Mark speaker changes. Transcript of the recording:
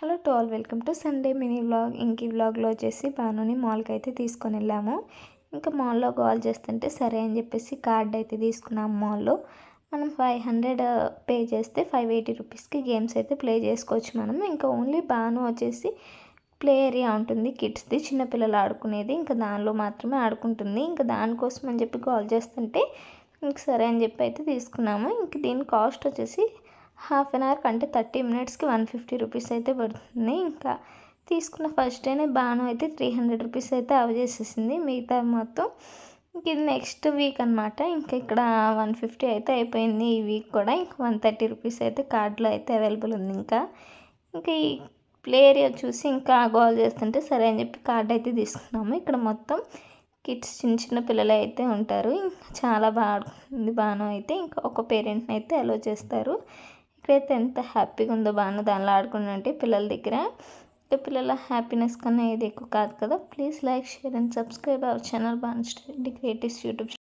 Speaker 1: Hello to all, welcome to Sunday mini vlog. ఇంక ఈ వ్లాగ్లో వచ్చేసి బానుని మాల్కి అయితే తీసుకొని వెళ్ళాము. ఇంకా మాల్లో కాల్ చేస్తుంటే సరే అని చెప్పేసి కార్డ్ అయితే తీసుకున్నాము. మాల్లో మనం 500 పే చేస్తే 580 రూపీస్కి గేమ్స్ అయితే ప్లే చేసుకోవచ్చు మనం. ఇంకా ఓన్లీ బాను వచ్చేసి ప్లే ఏరియా ఉంటుంది కిడ్స్ది, చిన్నపిల్లలు ఆడుకునేది. ఇంకా దానిలో మాత్రమే ఆడుకుంటుంది. ఇంకా దానికోసం అని చెప్పి కాల్ చేస్తుంటే ఇంక సరే అని చెప్పి అయితే తీసుకున్నాము. ఇంక దీని కాస్ట్ వచ్చేసి హాఫ్ అన్ అవర్ కంటే 30 మినిట్స్కి 150 రూపీస్ అయితే పడుతుంది. ఇంకా తీసుకున్న ఫస్ట్ డేనే బాను అయితే 300 రూపీస్ అయితే చేసేసింది. మిగతా మొత్తం ఇంక ఇది నెక్స్ట్ వీక్ అనమాట. ఇంకా ఇక్కడ 150 అయితే అయిపోయింది. ఈ వీక్ కూడా ఇంకా 130 రూపీస్ అయితే కార్డులో అయితే అవైలబుల్ ఉంది. ఇంకా ఈ ప్లే ఏరియా చూసి ఇంకా గోల్ చేస్తుంటే సరే అని చెప్పి కార్డ్ అయితే తీసుకున్నాము. ఇక్కడ మొత్తం కిడ్స్ చిన్న చిన్న పిల్లలు అయితే ఉంటారు. ఇంకా చాలా బాగుంది బాను అయితే. ఇంకా ఒక పేరెంట్ని అయితే అలో చేస్తారు. ఇక్కడైతే ఎంత హ్యాపీగా ఉందో బాను దానిలో ఆడుకుంటుంటే పిల్లల దగ్గర. పిల్లల హ్యాపీనెస్ కన్నా ఏది ఎక్కువ కాదు కదా. Please like, share and subscribe our channel Banu study creatives YouTube.